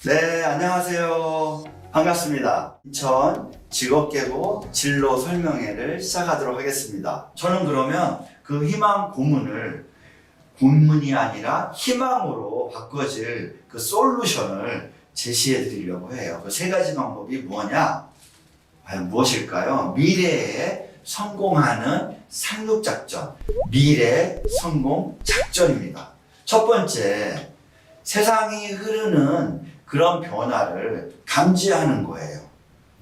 네, 안녕하세요. 반갑습니다. 인천 직업계고 진로 설명회를 시작하도록 하겠습니다. 저는 그러면 그 희망 고문을 고문이 아니라 희망으로 바꿔질 그 솔루션을 제시해 드리려고 해요. 그 세 가지 방법이 뭐냐? 과연 무엇일까요? 미래에 성공하는 상륙작전, 미래 성공 작전입니다. 첫 번째, 세상이 흐르는 그런 변화를 감지하는 거예요.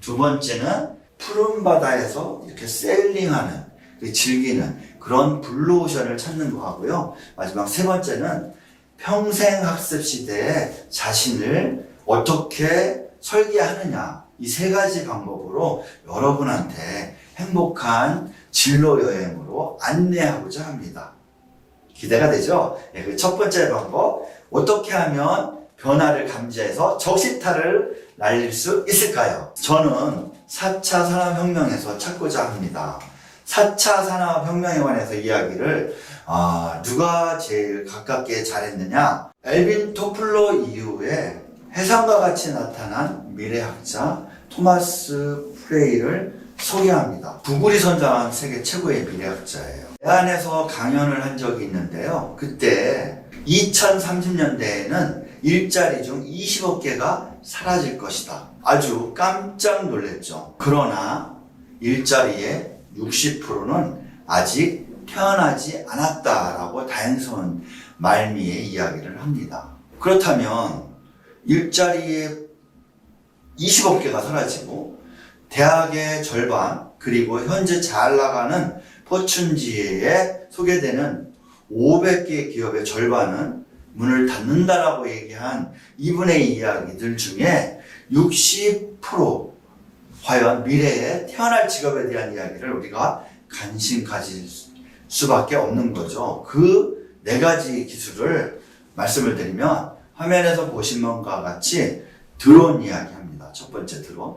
두 번째는 푸른 바다에서 이렇게 세일링하는, 즐기는 그런 블루오션을 찾는 거 하고요. 마지막 세 번째는 평생 학습 시대에 자신을 어떻게 설계하느냐. 이 세 가지 방법으로 여러분한테 행복한 진로 여행으로 안내하고자 합니다. 기대가 되죠? 네, 그 첫 번째 방법, 어떻게 하면 변화를 감지해서 적시타를 날릴 수 있을까요? 저는 4차 산업혁명에서 찾고자 합니다. 4차 산업혁명에 관해서 이야기를 누가 제일 가깝게 잘했느냐? 엘빈 토플러 이후에 해상과 같이 나타난 미래학자 토마스 프레이를 소개합니다. 구글이 선정한 세계 최고의 미래학자예요. 대안에서 강연을 한 적이 있는데요. 그때 2030년대에는 일자리 중 20억 개가 사라질 것이다. 아주 깜짝 놀랐죠. 그러나 일자리의 60%는 아직 태어나지 않았다라고 다행스러운 말미에 이야기를 합니다. 그렇다면 일자리의 20억 개가 사라지고 대학의 절반, 그리고 현재 잘 나가는 포춘지에 소개되는 500개 기업의 절반은 문을 닫는다라고 얘기한 이분의 이야기들 중에 60% 과연 미래에 태어날 직업에 대한 이야기를 우리가 관심 가질 수밖에 없는 거죠. 그 네 가지 기술을 말씀을 드리면 화면에서 보신 것과 같이 드론 이야기합니다. 첫 번째 드론,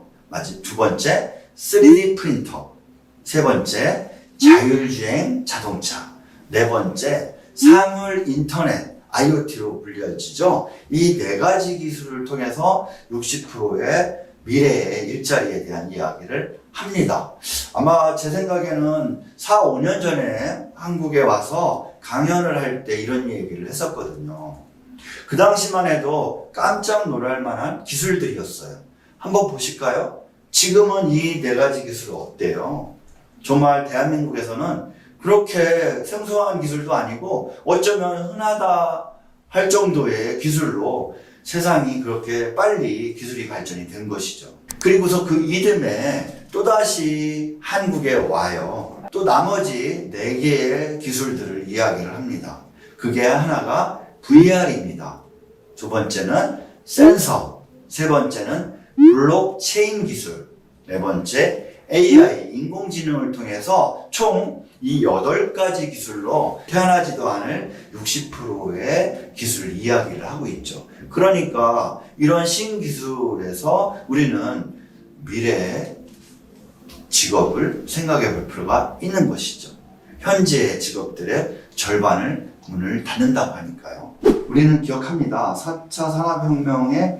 두 번째 3D 프린터, 세 번째 자율주행 자동차, 네 번째 사물 인터넷, IoT로 불려지죠. 이 네 가지 기술을 통해서 60%의 미래의 일자리에 대한 이야기를 합니다. 아마 제 생각에는 4, 5년 전에 한국에 와서 강연을 할 때 이런 얘기를 했었거든요. 그 당시만 해도 깜짝 놀랄 만한 기술들이었어요. 한번 보실까요? 지금은 이 네 가지 기술 어때요? 정말 대한민국에서는 그렇게 생소한 기술도 아니고 어쩌면 흔하다 할 정도의 기술로 세상이 그렇게 빨리 기술이 발전이 된 것이죠. 그리고서 그 이듬해 또다시 한국에 와요. 또 나머지 4개의 기술들을 이야기를 합니다. 그게 하나가 VR입니다. 두 번째는 센서, 세 번째는 블록체인 기술, 네 번째 AI, 인공지능을 통해서 총 이 8가지 기술로 태어나지도 않을 60%의 기술 이야기를 하고 있죠. 그러니까 이런 신기술에서 우리는 미래의 직업을 생각해 볼 필요가 있는 것이죠. 현재의 직업들의 절반을 문을 닫는다고 하니까요. 우리는 기억합니다. 4차 산업혁명의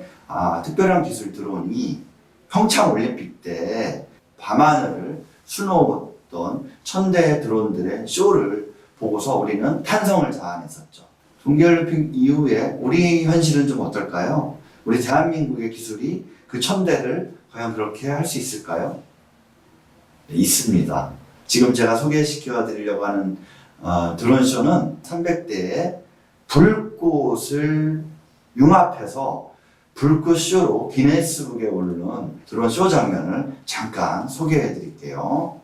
특별한 기술 드론이 평창올림픽 때 밤하늘을 수놓았던 1000대의 드론들의 쇼를 보고서 우리는 탄성을 자아냈었죠. 동계올림픽 이후에 우리 현실은 좀 어떨까요? 우리 대한민국의 기술이 그 1000대를 과연 그렇게 할 수 있을까요? 네, 있습니다. 지금 제가 소개시켜 드리려고 하는 드론쇼는 300대의 불꽃을 융합해서 불꽃쇼로 기네스북에 오르는 드론쇼 장면을 잠깐 소개해 드릴게요.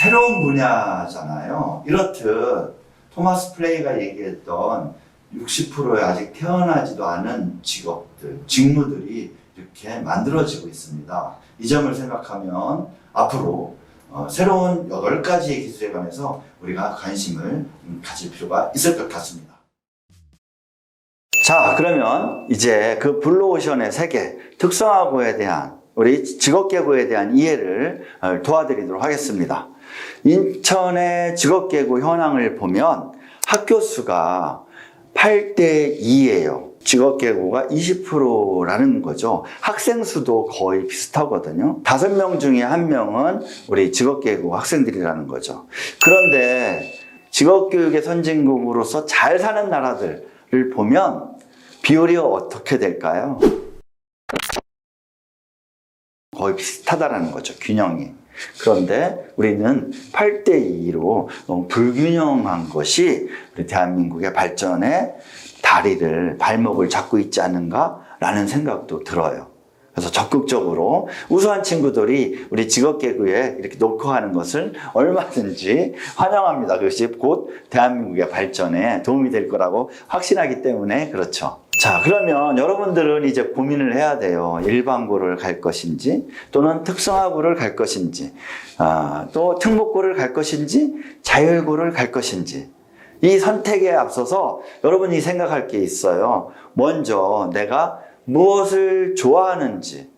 새로운 분야잖아요. 이렇듯 토마스 프레이가 얘기했던 60%의 아직 태어나지도 않은 직업들, 직무들이 이렇게 만들어지고 있습니다. 이 점을 생각하면 앞으로 새로운 8가지의 기술에 관해서 우리가 관심을 가질 필요가 있을 것 같습니다. 자, 그러면 이제 그 블루오션의 세계, 특성화고에 대한 우리 직업계고에 대한 이해를 도와드리도록 하겠습니다. 인천의 직업계고 현황을 보면 학교 수가 8대2예요. 직업계고가 20%라는 거죠. 학생 수도 거의 비슷하거든요. 5명 중에 1명은 우리 직업계고 학생들이라는 거죠. 그런데 직업교육의 선진국으로서 잘 사는 나라들을 보면 비율이 어떻게 될까요? 거의 비슷하다라는 거죠, 균형이. 그런데 우리는 8대2로 너무 불균형한 것이 우리 대한민국의 발전에 발목을 잡고 있지 않은가라는 생각도 들어요. 그래서 적극적으로 우수한 친구들이 우리 직업계고에 이렇게 놓고 하는 것을 얼마든지 환영합니다. 그것이 곧 대한민국의 발전에 도움이 될 거라고 확신하기 때문에 그렇죠. 자, 그러면 여러분들은 이제 고민을 해야 돼요. 일반고를 갈 것인지 또는 특성화고를 갈 것인지 또 특목고를 갈 것인지 자율고를 갈 것인지 이 선택에 앞서서 여러분이 생각할 게 있어요. 먼저 내가 무엇을 좋아하는지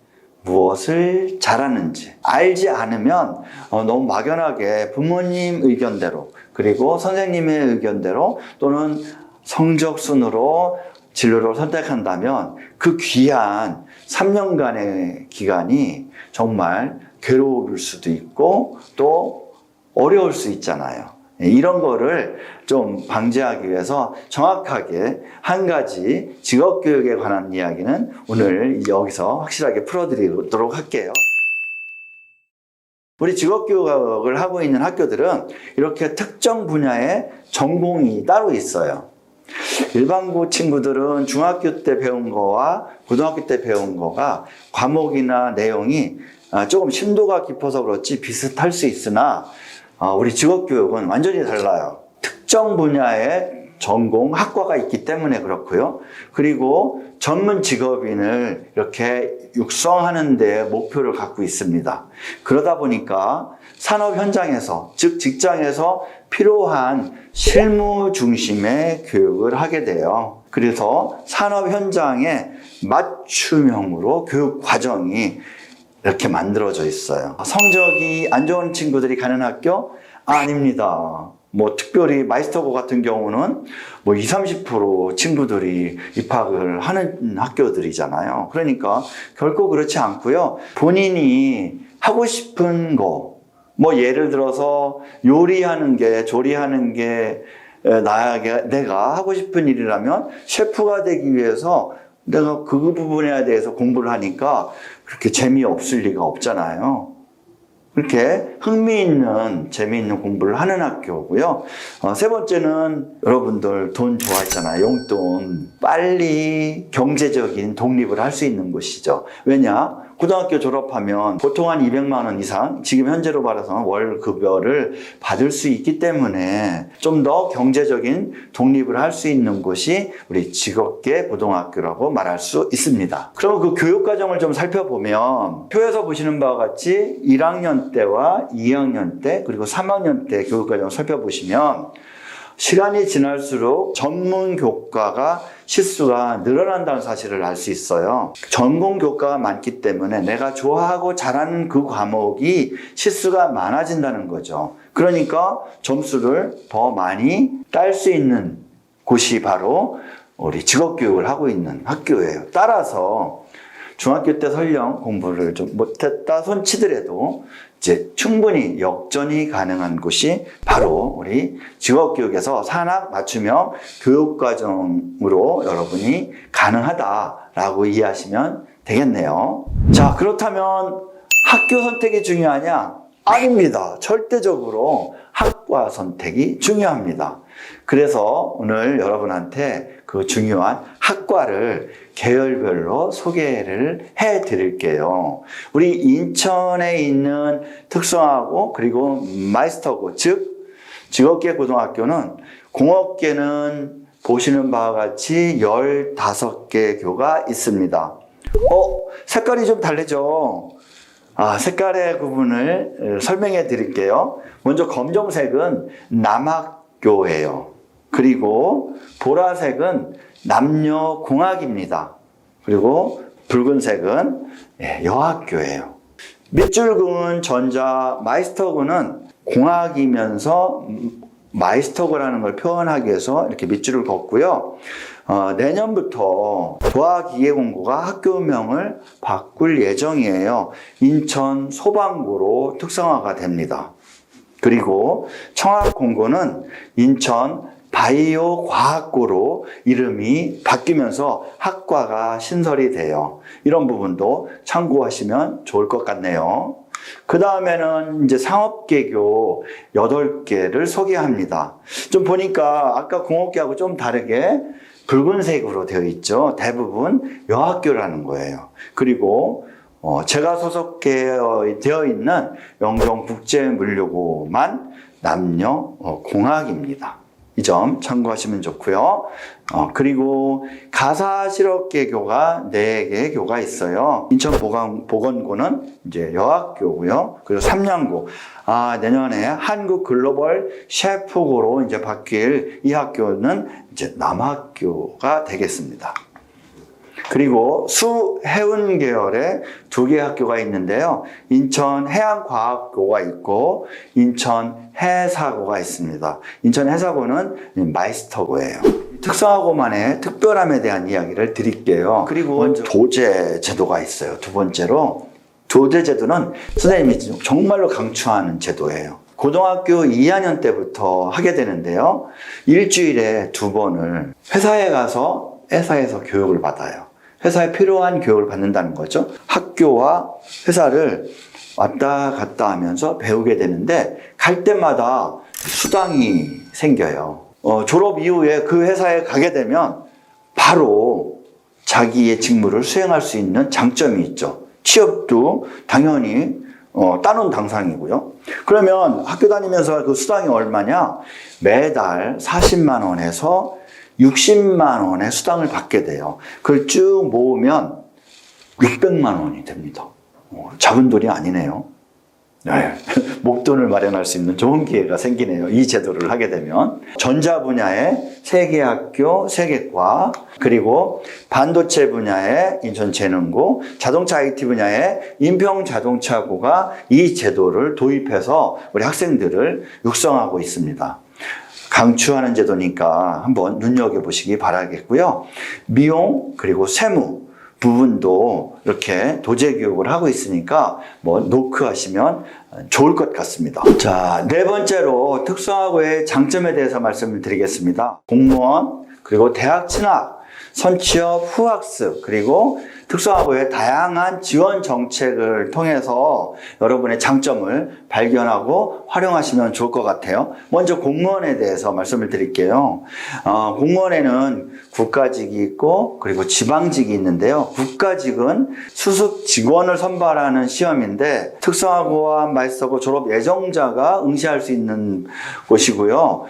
무엇을 잘하는지 알지 않으면 너무 막연하게 부모님 의견대로 그리고 선생님의 의견대로 또는 성적 순으로 진로를 선택한다면 그 귀한 3년간의 기간이 정말 괴로울 수도 있고 또 어려울 수 있잖아요. 이런 거를 좀 방지하기 위해서 정확하게 한 가지 직업교육에 관한 이야기는 오늘 여기서 확실하게 풀어드리도록 할게요. 우리 직업교육을 하고 있는 학교들은 이렇게 특정 분야의 전공이 따로 있어요. 일반고 친구들은 중학교 때 배운 거와 고등학교 때 배운 거가 과목이나 내용이 조금 심도가 깊어서 그렇지 비슷할 수 있으나 우리 직업교육은 완전히 달라요. 특정 분야의 전공, 학과가 있기 때문에 그렇고요. 그리고 전문 직업인을 이렇게 육성하는 데 목표를 갖고 있습니다. 그러다 보니까 산업 현장에서, 즉 직장에서 필요한 실무 중심의 교육을 하게 돼요. 그래서 산업 현장에 맞춤형으로 교육 과정이 이렇게 만들어져 있어요. 성적이 안 좋은 친구들이 가는 학교? 아닙니다. 특별히 마이스터고 같은 경우는 20, 30% 친구들이 입학을 하는 학교들이잖아요. 그러니까 결코 그렇지 않고요. 본인이 하고 싶은 거, 예를 들어서 요리하는 게, 조리하는 게 내가 하고 싶은 일이라면 셰프가 되기 위해서 내가 그 부분에 대해서 공부를 하니까 그렇게 재미없을 리가 없잖아요. 그렇게 흥미있는 재미있는 공부를 하는 학교고요. 세 번째는 여러분들 돈 좋아하잖아요. 용돈. 빨리 경제적인 독립을 할 수 있는 곳이죠. 왜냐? 고등학교 졸업하면 보통 한 200만 원 이상 지금 현재로 말해서는 월 급여를 받을 수 있기 때문에 좀 더 경제적인 독립을 할 수 있는 곳이 우리 직업계 고등학교라고 말할 수 있습니다. 그럼 그 교육과정을 좀 살펴보면 표에서 보시는 바와 같이 1학년 때와 2학년 때 그리고 3학년 때 교육과정을 살펴보시면 시간이 지날수록 전문 교과가 실수가 늘어난다는 사실을 알 수 있어요. 전공 교과가 많기 때문에 내가 좋아하고 잘하는 그 과목이 실수가 많아진다는 거죠. 그러니까 점수를 더 많이 딸 수 있는 곳이 바로 우리 직업교육을 하고 있는 학교예요. 따라서 중학교 때 설령 공부를 좀 못했다 손치더라도 이제 충분히 역전이 가능한 곳이 바로 우리 직업교육에서 산학 맞춤형 교육과정으로 여러분이 가능하다라고 이해하시면 되겠네요. 자, 그렇다면 학교 선택이 중요하냐? 아닙니다. 절대적으로 학과 선택이 중요합니다. 그래서 오늘 여러분한테 그 중요한 학과를 계열별로 소개를 해 드릴게요. 우리 인천에 있는 특성화고 그리고 마이스터고 즉 직업계 고등학교는 공업계는 보시는 바와 같이 15개 교가 있습니다. 색깔이 좀 다르죠? 색깔의 구분을 설명해 드릴게요. 먼저 검정색은 남학교예요. 그리고 보라색은 남녀공학입니다. 그리고 붉은색은 여학교예요. 밑줄 그은 전자 마이스터그는 공학이면서 마이스터그라는 걸 표현하기 위해서 이렇게 밑줄을 긋고요. 내년부터 도하기계공고가 학교명을 바꿀 예정이에요. 인천 소방고로 특성화가 됩니다. 그리고 청학공고는 인천 바이오 과학고로 이름이 바뀌면서 학과가 신설이 돼요. 이런 부분도 참고하시면 좋을 것 같네요. 그 다음에는 이제 상업계교 8개를 소개합니다. 좀 보니까 아까 공업계하고 좀 다르게 붉은색으로 되어 있죠. 대부분 여학교라는 거예요. 그리고 제가 소속되어 있는 영종국제물류고만 남녀 공학입니다. 이 점 참고하시면 좋고요. 그리고 가사실업계교가 4개의 교가 있어요. 인천보건고는 이제 여학교고요. 그리고 삼양고. 내년에 한국 글로벌 셰프고로 이제 바뀔 이 학교는 이제 남학교가 되겠습니다. 그리고 수해운 계열의 2개의 학교가 있는데요. 인천 해양과학고가 있고 인천 해사고가 있습니다. 인천 해사고는 마이스터고예요. 특성화고만의 특별함에 대한 이야기를 드릴게요. 그리고 먼저 조제 제도가 있어요. 두 번째로 조제 제도는 선생님이 정말로 강추하는 제도예요. 고등학교 2학년 때부터 하게 되는데요. 일주일에 2번을 회사에 가서 회사에서 교육을 받아요. 회사에 필요한 교육을 받는다는 거죠. 학교와 회사를 왔다 갔다 하면서 배우게 되는데 갈 때마다 수당이 생겨요. 졸업 이후에 그 회사에 가게 되면 바로 자기의 직무를 수행할 수 있는 장점이 있죠. 취업도 당연히 따놓은 당상이고요. 그러면 학교 다니면서 그 수당이 얼마냐? 매달 40만 원에서 60만 원의 수당을 받게 돼요. 그걸 쭉 모으면 600만 원이 됩니다. 작은 돈이 아니네요. 네. 목돈을 마련할 수 있는 좋은 기회가 생기네요. 이 제도를 하게 되면. 전자 분야의 세계학교, 세계과, 그리고 반도체 분야의 인천재능고, 자동차 IT 분야의 인평자동차고가 이 제도를 도입해서 우리 학생들을 육성하고 있습니다. 강추하는 제도니까 한번 눈여겨보시기 바라겠고요. 미용 그리고 세무 부분도 이렇게 도제 교육을 하고 있으니까 노크하시면 좋을 것 같습니다. 자, 4번째로 특성화고의 장점에 대해서 말씀을 드리겠습니다. 공무원 그리고 대학 진학, 선취업 후학습, 그리고 특성화고의 다양한 지원 정책을 통해서 여러분의 장점을 발견하고 활용하시면 좋을 것 같아요. 먼저 공무원에 대해서 말씀을 드릴게요. 공무원에는 국가직이 있고 그리고 지방직이 있는데요. 국가직은 수습 직원을 선발하는 시험인데 특성화고와 마이스터고 졸업 예정자가 응시할 수 있는 곳이고요.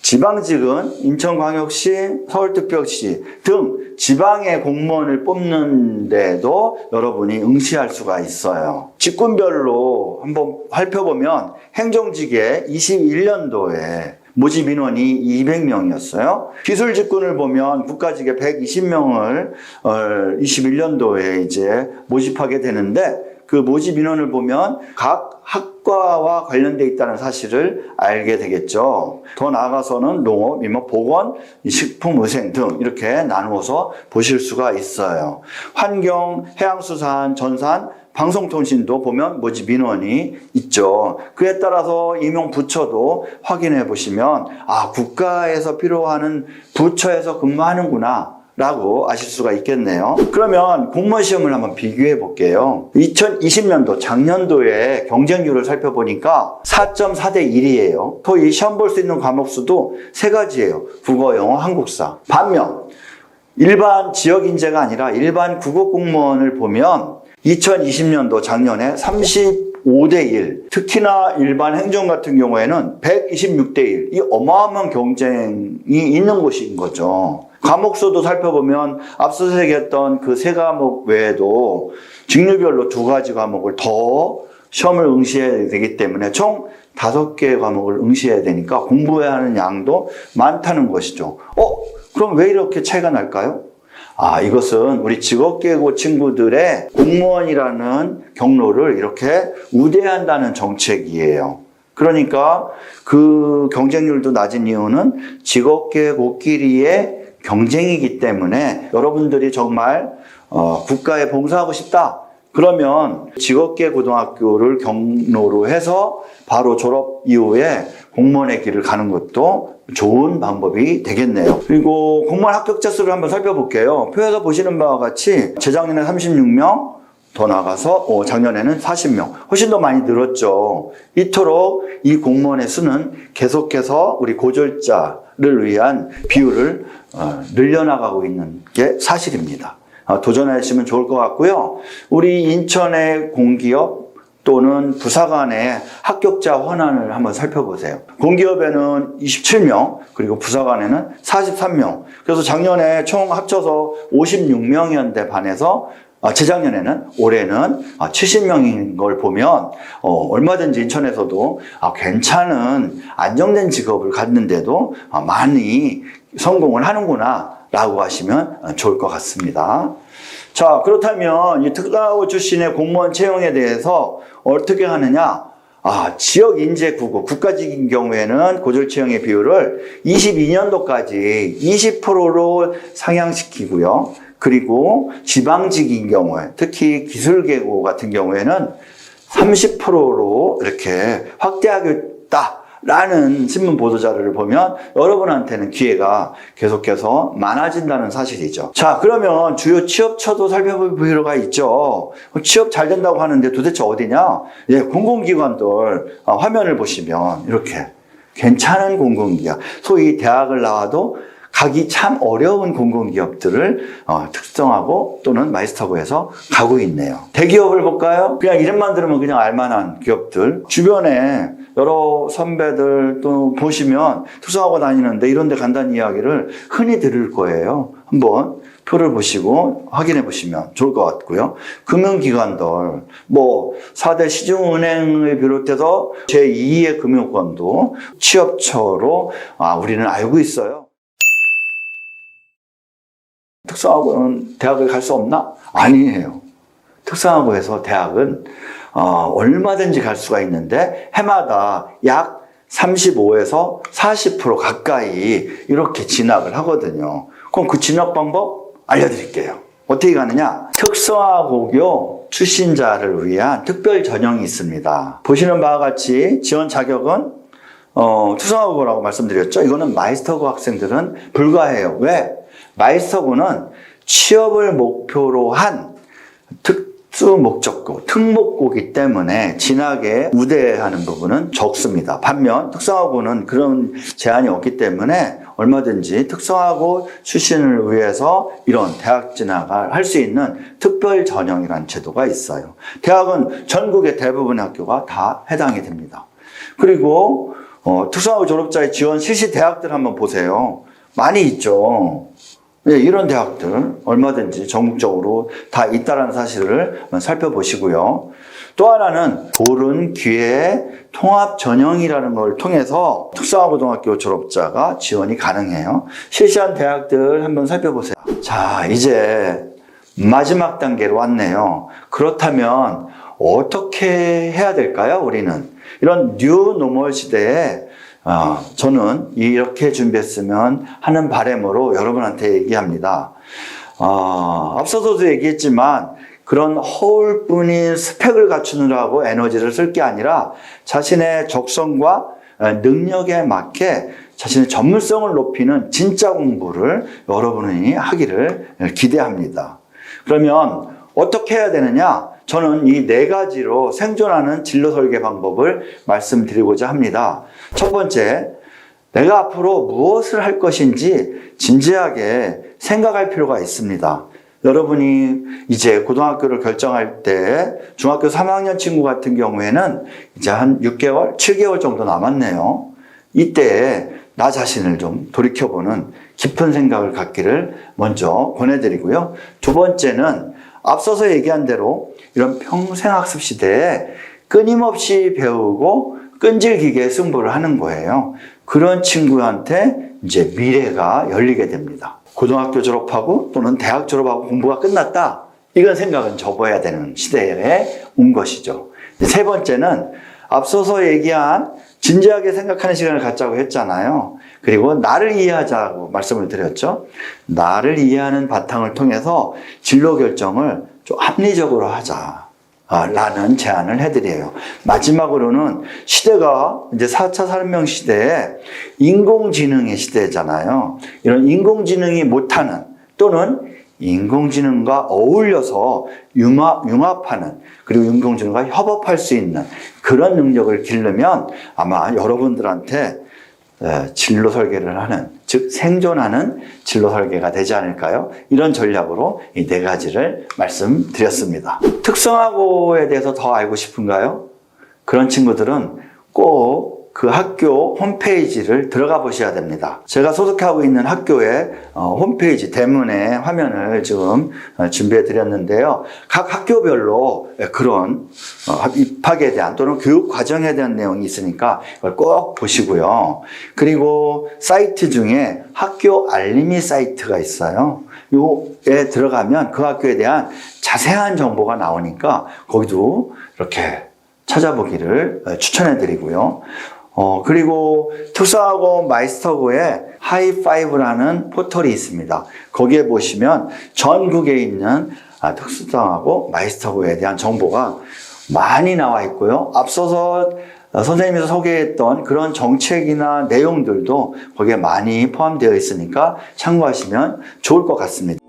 지방직은 인천광역시, 서울특별시 등 지방의 공무원을 뽑는데도 여러분이 응시할 수가 있어요. 직군별로 한번 살펴보면 행정직에 21년도에 모집 인원이 200명이었어요. 기술 직군을 보면 국가직에 120명을 21년도에 이제 모집하게 되는데 그 모집 인원을 보면 각 학과와 관련돼 있다는 사실을 알게 되겠죠. 더 나아가서는 농업, 임업, 보건, 식품, 위생 등 이렇게 나누어서 보실 수가 있어요. 환경, 해양수산, 전산, 방송통신도 보면 모집 인원이 있죠. 그에 따라서 임용 부처도 확인해 보시면 국가에서 필요하는 부처에서 근무하는구나 라고 아실 수가 있겠네요. 그러면 공무원 시험을 한번 비교해 볼게요. 2020년도 작년도에 경쟁률을 살펴보니까 4.4대 1이에요. 토익 시험 볼 수 있는 과목 수도 3가지예요. 국어, 영어, 한국사. 반면 일반 지역 인재가 아니라 일반 국어 공무원을 보면 2020년도 작년에 35 5대1, 특히나 일반 행정 같은 경우에는 126대1, 이 어마어마한 경쟁이 있는 곳인 거죠. 과목수도 살펴보면 앞서서 얘기했던 그 3과목 외에도 직류별로 2가지 과목을 더 시험을 응시해야 되기 때문에 총 5개의 과목을 응시해야 되니까 공부해야 하는 양도 많다는 것이죠. 그럼 왜 이렇게 차이가 날까요? 이것은 우리 직업계고 친구들의 공무원이라는 경로를 이렇게 우대한다는 정책이에요. 그러니까 그 경쟁률도 낮은 이유는 직업계고끼리의 경쟁이기 때문에 여러분들이 정말 국가에 봉사하고 싶다. 그러면 직업계 고등학교를 경로로 해서 바로 졸업 이후에 공무원의 길을 가는 것도 좋은 방법이 되겠네요. 그리고 공무원 합격자 수를 한번 살펴볼게요. 표에서 보시는 바와 같이 재작년에 36명, 더 나가서 작년에는 40명, 훨씬 더 많이 늘었죠. 이토록 이 공무원의 수는 계속해서 우리 고졸자를 위한 비율을 늘려나가고 있는 게 사실입니다. 도전하시면 좋을 것 같고요. 우리 인천의 공기업 또는 부사관의 합격자 현황을 한번 살펴보세요. 공기업에는 27명, 그리고 부사관에는 43명. 그래서 작년에 총 합쳐서 56명이었는데 반해서 재작년에는, 올해는 70명인 걸 보면 얼마든지 인천에서도 괜찮은 안정된 직업을 갖는데도 많이 성공을 하는구나 라고 하시면 좋을 것 같습니다. 자, 그렇다면 이 특강고 출신의 공무원 채용에 대해서 어떻게 하느냐? 지역 인재 구고, 국가직인 경우에는 고졸 채용의 비율을 22년도까지 20%로 상향시키고요. 그리고 지방직인 경우에, 특히 기술계고 같은 경우에는 30%로 이렇게 확대하겠다 라는 신문 보도자료를 보면 여러분한테는 기회가 계속해서 많아진다는 사실이죠. 자, 그러면 주요 취업처도 살펴볼 필요가 있죠. 취업 잘 된다고 하는데 도대체 어디냐? 공공기관들 화면을 보시면 이렇게 괜찮은 공공기관, 소위 대학을 나와도 가기 참 어려운 공공기업들을 특성하고 또는 마이스터고에서 가고 있네요. 대기업을 볼까요? 그냥 이름만 들으면 그냥 알만한 기업들. 주변에 여러 선배들 또 보시면 특성하고 다니는데 이런 데 간다는 이야기를 흔히 들을 거예요. 한번 표를 보시고 확인해 보시면 좋을 것 같고요. 금융기관들, 4대 시중은행을 비롯해서 제2의 금융권도 취업처로 우리는 알고 있어요. 특성화고는 대학을 갈 수 없나? 아니에요. 특성화고에서 대학은 얼마든지 갈 수가 있는데 해마다 약 35에서 40% 가까이 이렇게 진학을 하거든요. 그럼 그 진학 방법 알려드릴게요. 어떻게 가느냐? 특성화고교 출신자를 위한 특별 전형이 있습니다. 보시는 바와 같이 지원 자격은 특성화고라고 말씀드렸죠. 이거는 마이스터고 학생들은 불가해요. 왜? 마이스터고는 취업을 목표로 한 특수 목적고, 특목고이기 때문에 진학에 우대하는 부분은 적습니다. 반면 특성화고는 그런 제한이 없기 때문에 얼마든지 특성화고 출신을 위해서 이런 대학 진학을 할 수 있는 특별 전형이라는 제도가 있어요. 대학은 전국의 대부분의 학교가 다 해당이 됩니다. 그리고 특성화고 졸업자의 지원 실시 대학들 한번 보세요. 많이 있죠. 이런 대학들 얼마든지 전국적으로 다 있다는 사실을 살펴보시고요. 또 하나는 고른 기회 통합 전형이라는 걸 통해서 특성화고등학교 졸업자가 지원이 가능해요. 실시한 대학들 한번 살펴보세요. 자, 이제 마지막 단계로 왔네요. 그렇다면 어떻게 해야 될까요? 우리는 이런 뉴 노멀 시대에 저는 이렇게 준비했으면 하는 바람으로 여러분한테 얘기합니다. 앞서서도 얘기했지만 그런 허울뿐인 스펙을 갖추느라고 에너지를 쓸 게 아니라 자신의 적성과 능력에 맞게 자신의 전문성을 높이는 진짜 공부를 여러분이 하기를 기대합니다. 그러면 어떻게 해야 되느냐? 저는 이 4가지로 생존하는 진로 설계 방법을 말씀드리고자 합니다. 첫 번째, 내가 앞으로 무엇을 할 것인지 진지하게 생각할 필요가 있습니다. 여러분이 이제 고등학교를 결정할 때 중학교 3학년 친구 같은 경우에는 이제 한 6개월, 7개월 정도 남았네요. 이때 나 자신을 좀 돌이켜보는 깊은 생각을 갖기를 먼저 권해드리고요. 두 번째는 앞서서 얘기한 대로 이런 평생학습 시대에 끊임없이 배우고 끈질기게 승부를 하는 거예요. 그런 친구한테 이제 미래가 열리게 됩니다. 고등학교 졸업하고 또는 대학 졸업하고 공부가 끝났다. 이건 생각은 접어야 되는 시대에 온 것이죠. 세 번째는 앞서서 얘기한 진지하게 생각하는 시간을 갖자고 했잖아요. 그리고 나를 이해하자고 말씀을 드렸죠. 나를 이해하는 바탕을 통해서 진로 결정을 좀 합리적으로 하자. 라는 제안을 해드려요. 마지막으로는 시대가 이제 4차 산업혁명 시대에 인공지능의 시대잖아요. 이런 인공지능이 못하는 또는 인공지능과 어울려서 융합하는 그리고 인공지능과 협업할 수 있는 그런 능력을 기르면 아마 여러분들한테 진로 설계를 하는, 즉 생존하는 진로 설계가 되지 않을까요? 이런 전략으로 이 네 가지를 말씀드렸습니다. 특성화고에 대해서 더 알고 싶은가요? 그런 친구들은 꼭 그 학교 홈페이지를 들어가 보셔야 됩니다. 제가 소속하고 있는 학교의 홈페이지 대문의 화면을 지금 준비해 드렸는데요. 각 학교별로 그런 입학에 대한 또는 교육 과정에 대한 내용이 있으니까 이걸 꼭 보시고요. 그리고 사이트 중에 학교 알림이 사이트가 있어요. 요에 들어가면 그 학교에 대한 자세한 정보가 나오니까 거기도 이렇게 찾아보기를 추천해 드리고요. 그리고 특성화고 마이스터고에 하이파이브라는 포털이 있습니다. 거기에 보시면 전국에 있는 특성화고 마이스터고에 대한 정보가 많이 나와 있고요. 앞서서 선생님께서 소개했던 그런 정책이나 내용들도 거기에 많이 포함되어 있으니까 참고하시면 좋을 것 같습니다.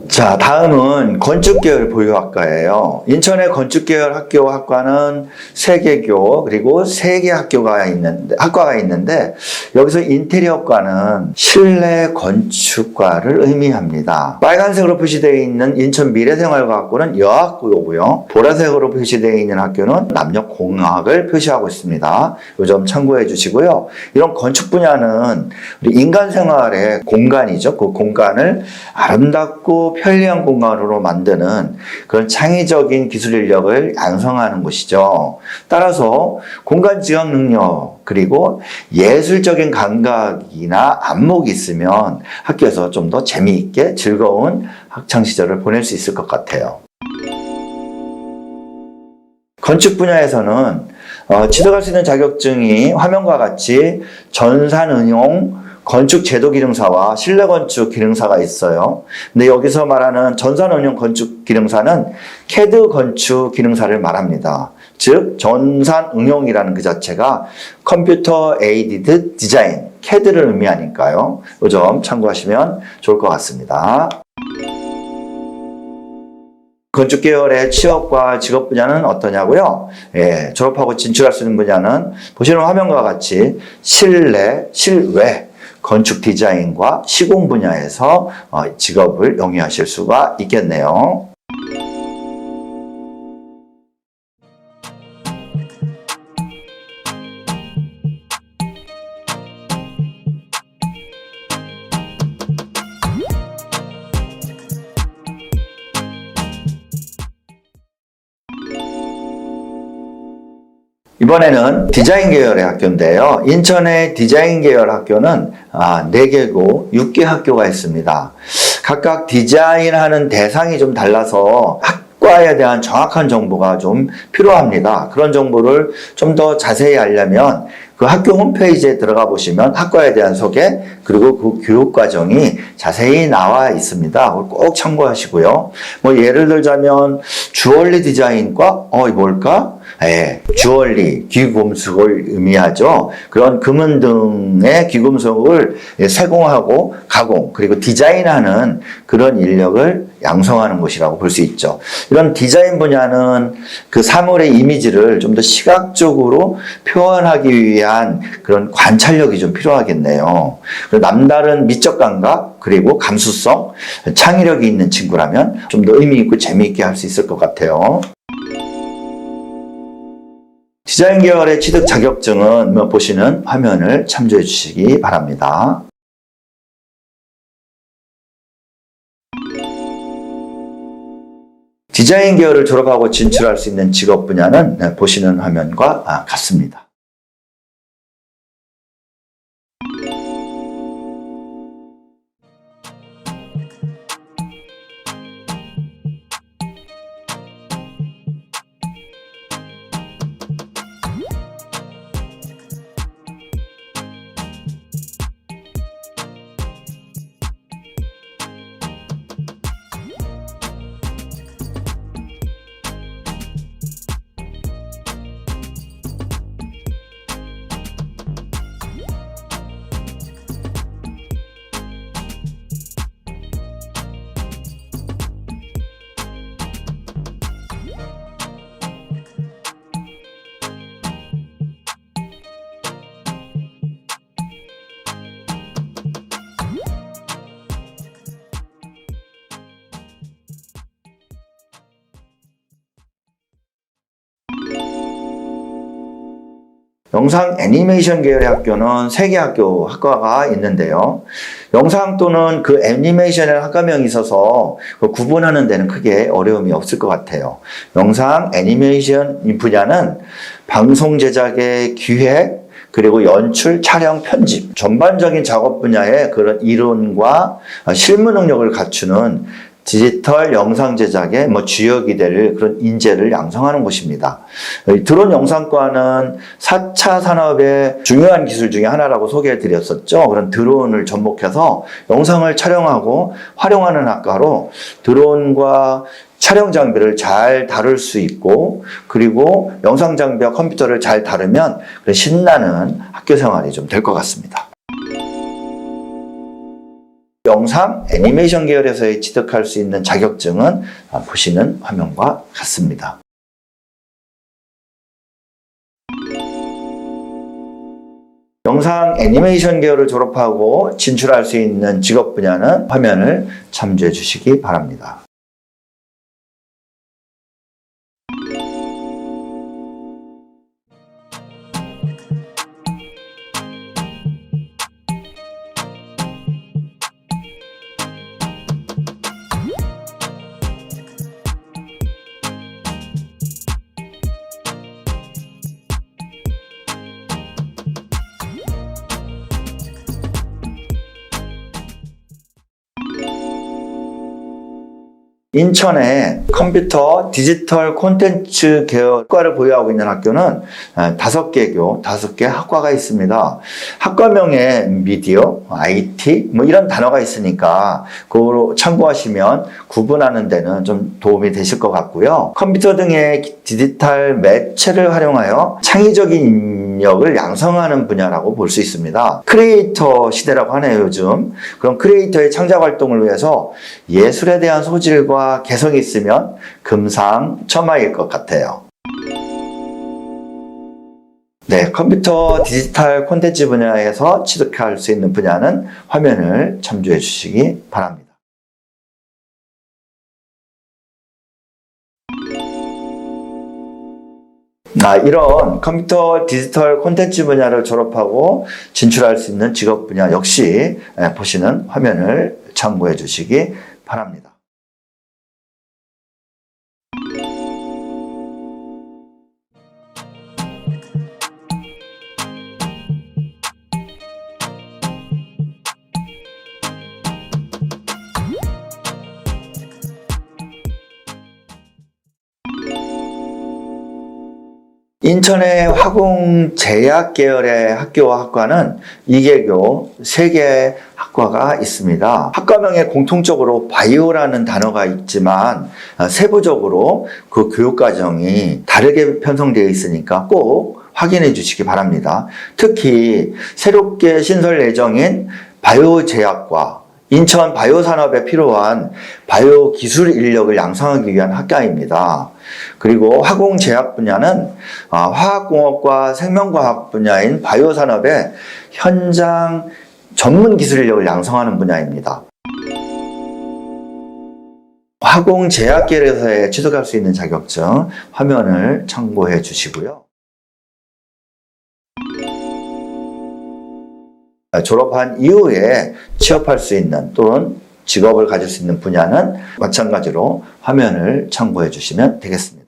자, 다음은 건축계열 보유학과예요. 인천의 건축계열 학과는 3개교 그리고 3개 학과가 있는데 여기서 인테리어과는 실내 건축과를 의미합니다. 빨간색으로 표시되어 있는 인천 미래생활과학고는 여학고고요. 보라색으로 표시되어 있는 학교는 남녀공학을 표시하고 있습니다. 이 점 참고해 주시고요. 이런 건축 분야는 우리 인간 생활의 공간이죠. 그 공간을 아름답고 편리한 공간으로 만드는 그런 창의적인 기술 인력을 양성하는 곳이죠. 따라서 공간 지각 능력 그리고 예술적인 감각이나 안목이 있으면 학교에서 좀 더 재미있게 즐거운 학창 시절을 보낼 수 있을 것 같아요. 건축 분야에서는 취득할 수 있는 자격증이 화면과 같이 전산응용 건축제도기능사와 실내건축기능사가 있어요. 근데 여기서 말하는 전산응용 건축기능사는 CAD 건축기능사를 말합니다. 즉 전산응용이라는 그 자체가 컴퓨터 에이디드 디자인, CAD를 의미하니까요. 이 점 참고하시면 좋을 것 같습니다. 건축 계열의 취업과 직업 분야는 어떠냐고요? 졸업하고 진출할 수 있는 분야는 보시는 화면과 같이 실내, 실외, 건축 디자인과 시공 분야에서 직업을 영위하실 수가 있겠네요. 이번에는 디자인 계열의 학교인데요. 인천의 디자인 계열 학교는 4개고 6개 학교가 있습니다. 각각 디자인하는 대상이 좀 달라서 학과에 대한 정확한 정보가 좀 필요합니다. 그런 정보를 좀 더 자세히 알려면 그 학교 홈페이지에 들어가 보시면 학과에 대한 소개 그리고 그 교육 과정이 자세히 나와 있습니다. 꼭 참고하시고요. 뭐 예를 들자면 주얼리 디자인과 뭘까? 주얼리, 귀금속을 의미하죠. 그런 금은 등의 귀금속을 세공하고 가공 그리고 디자인하는 그런 인력을 양성하는 곳이라고 볼 수 있죠. 이런 디자인 분야는 그 사물의 이미지를 좀 더 시각적으로 표현하기 위한 그런 관찰력이 좀 필요하겠네요. 남다른 미적 감각 그리고 감수성, 창의력이 있는 친구라면 좀 더 의미 있고 재미있게 할 수 있을 것 같아요. 디자인 계열의 취득 자격증은 보시는 화면을 참조해 주시기 바랍니다. 디자인 계열을 졸업하고 진출할 수 있는 직업 분야는 보시는 화면과 같습니다. 영상 애니메이션 계열의 학교는 3개 학과가 있는데요. 영상 또는 그 애니메이션의 학과명이 있어서 구분하는 데는 크게 어려움이 없을 것 같아요. 영상 애니메이션 분야는 방송 제작의 기획, 그리고 연출, 촬영, 편집, 전반적인 작업 분야의 그런 이론과 실무 능력을 갖추는 디지털 영상 제작의 주요 기대를 그런 인재를 양성하는 곳입니다. 드론 영상과는 4차 산업의 중요한 기술 중에 하나라고 소개해 드렸었죠. 그런 드론을 접목해서 영상을 촬영하고 활용하는 학과로 드론과 촬영 장비를 잘 다룰 수 있고 그리고 영상 장비와 컴퓨터를 잘 다루면 신나는 학교 생활이 좀 될 것 같습니다. 영상 애니메이션 계열에서 취득할 수 있는 자격증은 보시는 화면과 같습니다. 영상 애니메이션 계열을 졸업하고 진출할 수 있는 직업 분야는 화면을 참조해 주시기 바랍니다. 인천에 컴퓨터 디지털 콘텐츠 계열 학과를 보유하고 있는 학교는 5개 학과가 있습니다. 학과명에 미디어, IT 이런 단어가 있으니까 그거로 참고하시면 구분하는 데는 좀 도움이 되실 것 같고요. 컴퓨터 등의 디지털 매체를 활용하여 창의적인 인력을 양성하는 분야라고 볼 수 있습니다. 크리에이터 시대라고 하네요, 요즘. 그럼 크리에이터의 창작 활동을 위해서 예술에 대한 소질과 개성이 있으면 금상첨화일 것 같아요. 네, 컴퓨터 디지털 콘텐츠 분야에서 취득할 수 있는 분야는 화면을 참조해 주시기 바랍니다. 이런 컴퓨터 디지털 콘텐츠 분야를 졸업하고 진출할 수 있는 직업 분야 역시 보시는 화면을 참고해 주시기 바랍니다. 인천의 화공제약 계열의 학교와 학과는 2개교 3개의 학과가 있습니다. 학과명에 공통적으로 바이오라는 단어가 있지만 세부적으로 그 교육과정이 다르게 편성되어 있으니까 꼭 확인해 주시기 바랍니다. 특히 새롭게 신설 예정인 바이오제약과 인천 바이오 산업에 필요한 바이오 기술 인력을 양성하기 위한 학과입니다. 그리고 화공제약 분야는 화학공업과 생명과학 분야인 바이오 산업의 현장 전문 기술 인력을 양성하는 분야입니다. 화공제약계열에서 취득할 수 있는 자격증 화면을 참고해 주시고요. 졸업한 이후에 취업할 수 있는 또는 직업을 가질 수 있는 분야는 마찬가지로 화면을 참고해 주시면 되겠습니다.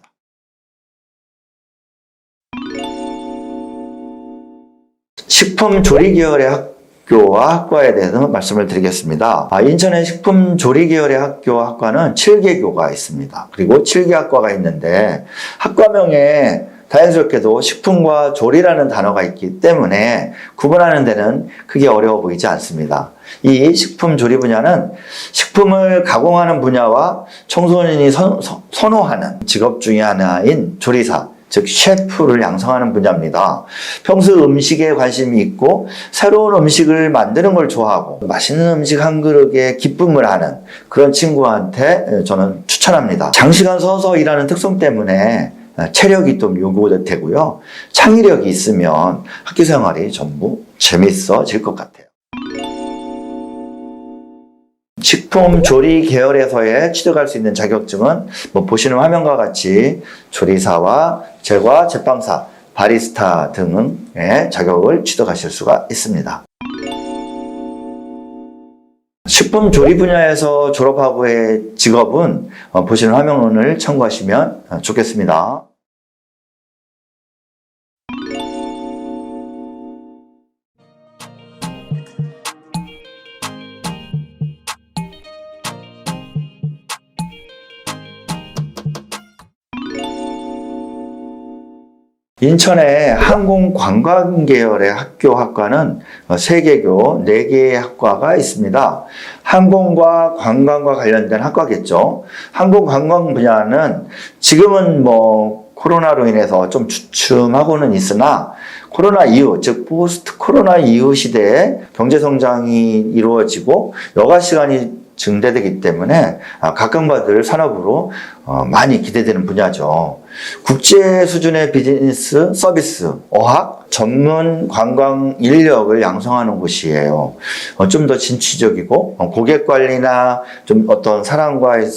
식품조리 계열의 학교와 학과에 대해서 말씀을 드리겠습니다. 인천의 식품조리 계열의 학교와 학과는 7개교가 있습니다. 그리고 7개 학과가 있는데 학과명에 자연스럽게도 식품과 조리라는 단어가 있기 때문에 구분하는 데는 크게 어려워 보이지 않습니다. 이 식품 조리 분야는 식품을 가공하는 분야와 청소년이 선호하는 직업 중에 하나인 조리사, 즉 셰프를 양성하는 분야입니다. 평소 음식에 관심이 있고 새로운 음식을 만드는 걸 좋아하고 맛있는 음식 한 그릇에 기쁨을 하는 그런 친구한테 저는 추천합니다. 장시간 서서 일하는 특성 때문에 체력이 좀 요구되고요. 창의력이 있으면 학교 생활이 전부 재밌어질 것 같아요. 식품 조리 계열에서의 취득할 수 있는 자격증은 보시는 화면과 같이 조리사와 제과, 제빵사, 바리스타 등의 자격을 취득하실 수가 있습니다. 식품 조리 분야에서 졸업하고의 직업은 보시는 화면을 참고하시면 좋겠습니다. 인천의 항공관광 계열의 학교 학과는 3개교 4개의 학과가 있습니다. 항공과 관광과 관련된 학과겠죠. 항공관광 분야는 지금은 코로나로 인해서 좀 주춤하고는 있으나 코로나 이후, 즉 포스트 코로나 이후 시대에 경제성장이 이루어지고 여가 시간이 증대되기 때문에 각광받을 산업으로 많이 기대되는 분야죠. 국제 수준의 비즈니스, 서비스, 어학, 전문 관광 인력을 양성하는 곳이에요. 좀 더 진취적이고 고객 관리나 좀 어떤 사람과의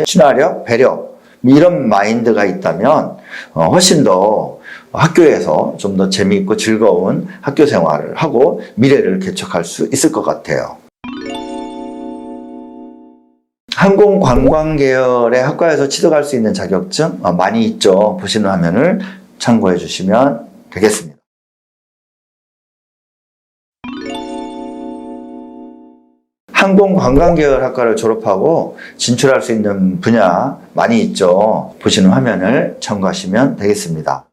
친화력, 배려 이런 마인드가 있다면 훨씬 더 학교에서 좀 더 재미있고 즐거운 학교 생활을 하고 미래를 개척할 수 있을 것 같아요. 항공관광 계열의 학과에서 취득할 수 있는 자격증 많이 있죠. 보시는 화면을 참고해 주시면 되겠습니다. 항공관광 계열 학과를 졸업하고 진출할 수 있는 분야 많이 있죠. 보시는 화면을 참고하시면 되겠습니다.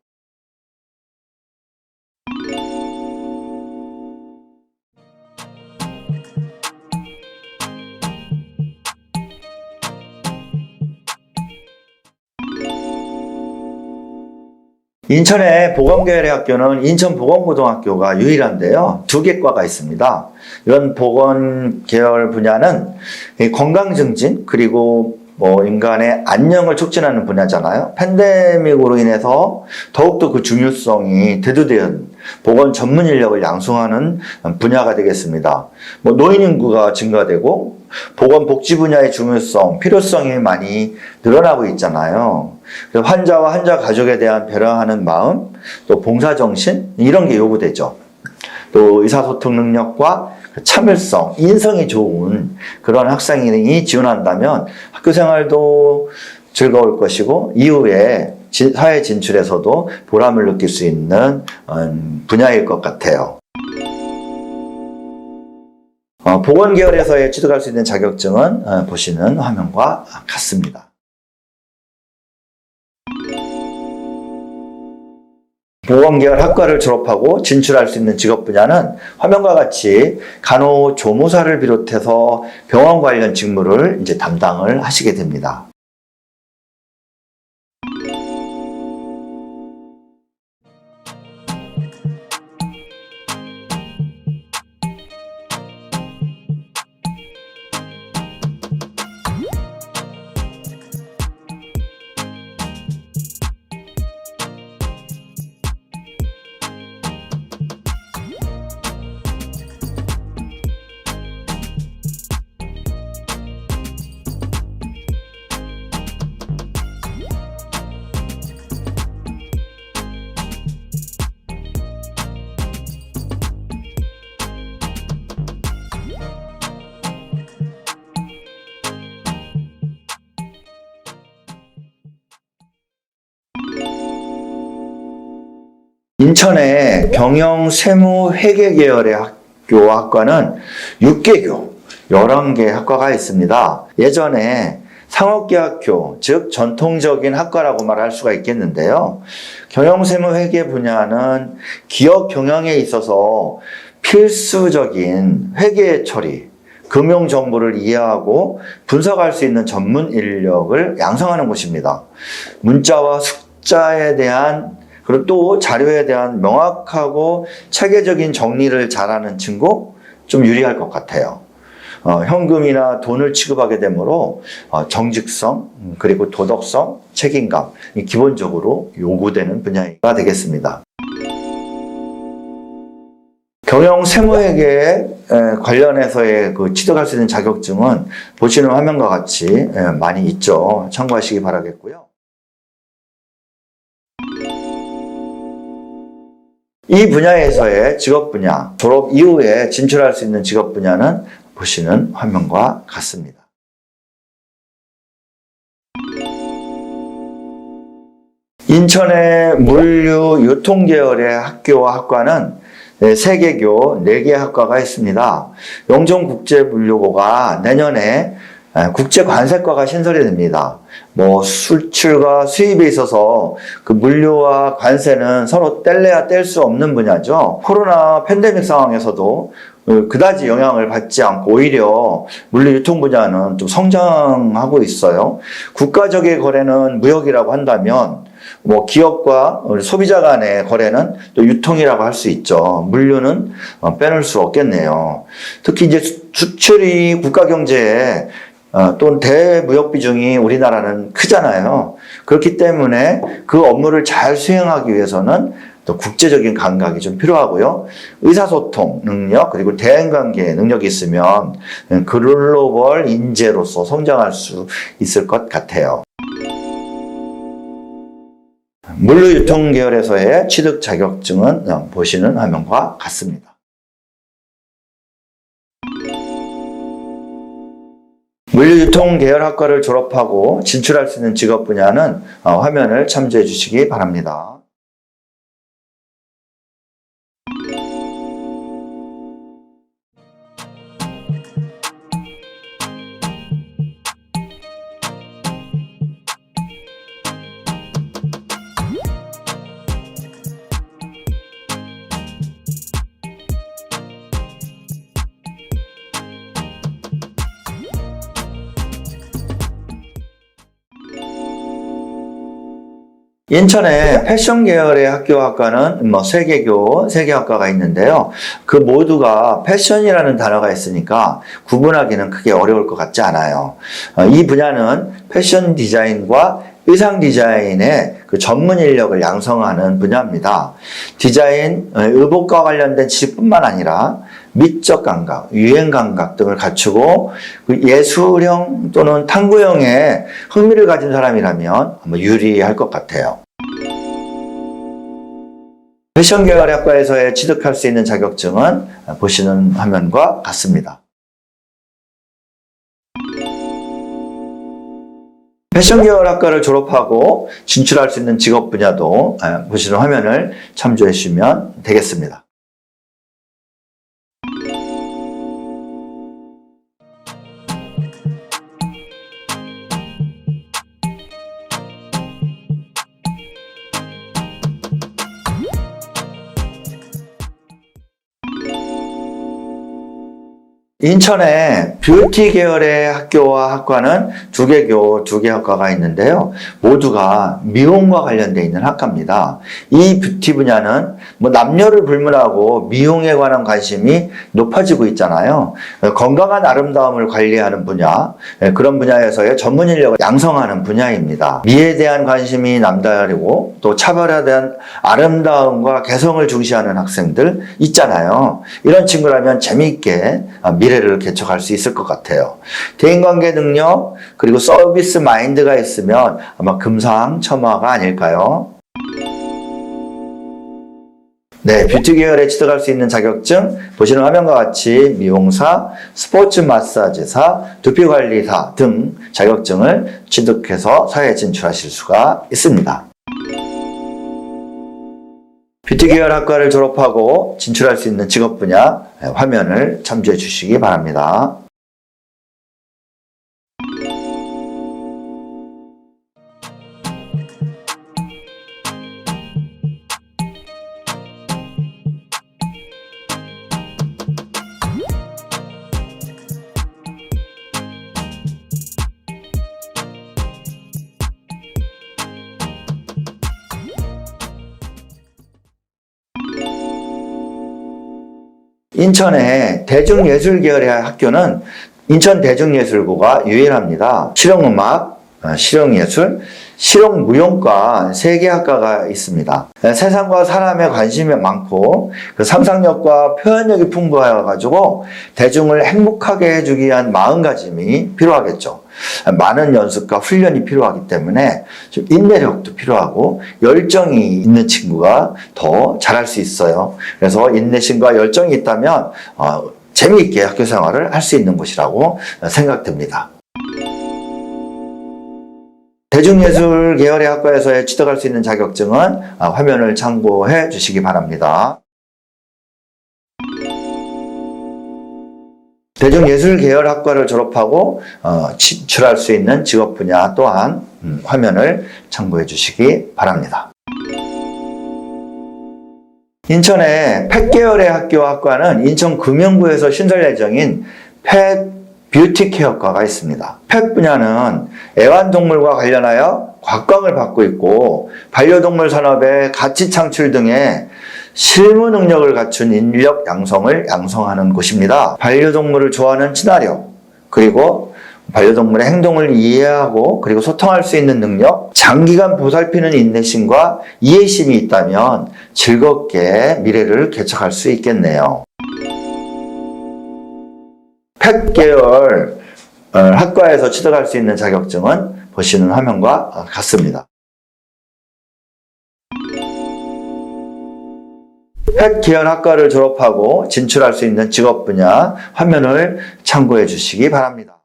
인천의 보건계열의 학교는 인천보건고등학교가 유일한데요. 2개 과가 있습니다. 이런 보건계열 분야는 건강증진 그리고 인간의 안녕을 촉진하는 분야잖아요. 팬데믹으로 인해서 더욱더 그 중요성이 대두된 보건 전문 인력을 양성하는 분야가 되겠습니다. 노인 인구가 증가되고 보건복지 분야의 중요성, 필요성이 많이 늘어나고 있잖아요. 환자와 환자 가족에 대한 배려하는 마음, 또 봉사정신 이런 게 요구되죠. 또 의사소통 능력과 참을성, 인성이 좋은 그런 학생이 지원한다면 학교 생활도 즐거울 것이고 이후에 사회 진출에서도 보람을 느낄 수 있는 분야일 것 같아요. 보건 계열에서의 취득할 수 있는 자격증은 보시는 화면과 같습니다. 보건계열 학과를 졸업하고 진출할 수 있는 직업 분야는 화면과 같이 간호조무사를 비롯해서 병원 관련 직무를 이제 담당을 하시게 됩니다. 인천의 경영세무회계 계열의 학교는 6개교, 11개 학과가 있습니다. 예전에 상업계학교, 즉 전통적인 학과라고 말할 수가 있겠는데요. 경영세무회계 분야는 기업 경영에 있어서 필수적인 회계 처리, 금융 정보를 이해하고 분석할 수 있는 전문 인력을 양성하는 곳입니다. 문자와 숫자에 대한 그리고 또 자료에 대한 명확하고 체계적인 정리를 잘하는 친구 좀 유리할 것 같아요. 현금이나 돈을 취급하게 되므로 정직성 그리고 도덕성, 책임감이 기본적으로 요구되는 분야가 되겠습니다. 경영 세무회계 관련해서의 취득할 수 있는 자격증은 보시는 화면과 같이 많이 있죠. 참고하시기 바라겠고요. 이 분야에서의 직업 분야, 졸업 이후에 진출할 수 있는 직업 분야는 보시는 화면과 같습니다. 인천의 물류 유통 계열의 학교와 학과는 3개교 4개 학과가 있습니다. 영종국제물류고가 내년에 국제관세과가 신설이 됩니다. 수출과 수입에 있어서 그 물류와 관세는 서로 뗄래야 뗄 수 없는 분야죠. 코로나 팬데믹 상황에서도 그다지 영향을 받지 않고 오히려 물류 유통 분야는 좀 성장하고 있어요. 국가적인 거래는 무역이라고 한다면 기업과 소비자 간의 거래는 또 유통이라고 할 수 있죠. 물류는 빼놓을 수 없겠네요. 특히 이제 수출이 국가 경제에 또는 대무역 비중이 우리나라는 크잖아요. 그렇기 때문에 그 업무를 잘 수행하기 위해서는 또 국제적인 감각이 좀 필요하고요. 의사소통 능력 그리고 대인관계 능력이 있으면 글로벌 인재로서 성장할 수 있을 것 같아요. 물류유통 계열에서의 취득 자격증은 보시는 화면과 같습니다. 물류유통 계열 학과를 졸업하고 진출할 수 있는 직업 분야는 화면을 참조해 주시기 바랍니다. 인천의 패션 계열의 학과는 3개 학과가 있는데요. 그 모두가 패션이라는 단어가 있으니까 구분하기는 크게 어려울 것 같지 않아요. 이 분야는 패션 디자인과 의상 디자인의 그 전문 인력을 양성하는 분야입니다. 디자인, 의복과 관련된 지식뿐만 아니라 미적 감각, 유행 감각 등을 갖추고 예술형 또는 탐구형에 흥미를 가진 사람이라면 유리할 것 같아요. 패션 계열 학과에서의 취득할 수 있는 자격증은 보시는 화면과 같습니다. 패션 계열 학과를 졸업하고 진출할 수 있는 직업 분야도 보시는 화면을 참조해 주시면 되겠습니다. 인천의 뷰티 계열의 학교와 학과는 2개 학과가 있는데요. 모두가 미용과 관련되어 있는 학과입니다. 이 뷰티 분야는 남녀를 불문하고 미용에 관한 관심이 높아지고 있잖아요. 건강한 아름다움을 관리하는 분야, 그런 분야에서의 전문 인력을 양성하는 분야입니다. 미에 대한 관심이 남다르고 또 차별에 대한 아름다움과 개성을 중시하는 학생들 있잖아요. 이런 친구라면 재미있게 미래를 개척할 수 있을 것 같아요. 대인관계 능력 그리고 서비스 마인드가 있으면 아마 금상첨화가 아닐까요? 네, 뷰티 계열에 취득할 수 있는 자격증 보시는 화면과 같이 미용사, 스포츠 마사지사, 두피관리사 등 자격증을 취득해서 사회에 진출하실 수가 있습니다. 뷰티 계열 학과를 졸업하고 진출할 수 있는 직업 분야 화면을 참조해 주시기 바랍니다. 인천의 대중예술 계열의 학교는 인천대중예술고가 유일합니다. 실용음악, 실용예술, 실용무용과 3개 학과가 있습니다. 세상과 사람에 관심이 많고 그 상상력과 표현력이 풍부해가지고 대중을 행복하게 해주기 위한 마음가짐이 필요하겠죠. 많은 연습과 훈련이 필요하기 때문에 좀 인내력도 필요하고 열정이 있는 친구가 더 잘할 수 있어요. 그래서 인내심과 열정이 있다면 재미있게 학교 생활을 할 수 있는 곳이라고 생각됩니다. 대중예술 계열의 학과에서 취득할 수 있는 자격증은 화면을 참고해 주시기 바랍니다. 대중예술 계열 학과를 졸업하고 진출할 수 있는 직업 분야 또한 화면을 참고해 주시기 바랍니다. 인천의 펫 계열의 학과는 인천금영구에서 신설 예정인 펫 뷰티 케어과가 있습니다. 펫 분야는 애완동물과 관련하여 곽광을 받고 있고 반려동물 산업의 가치 창출 등의 실무 능력을 갖춘 인력 양성을 양성하는 곳입니다. 반려동물을 좋아하는 친화력, 그리고 반려동물의 행동을 이해하고 그리고 소통할 수 있는 능력, 장기간 보살피는 인내심과 이해심이 있다면 즐겁게 미래를 개척할 수 있겠네요. 펫 계열 학과에서 취득할 수 있는 자격증은 보시는 화면과 같습니다. 펫 계열 학과를 졸업하고 진출할 수 있는 직업 분야 화면을 참고해 주시기 바랍니다.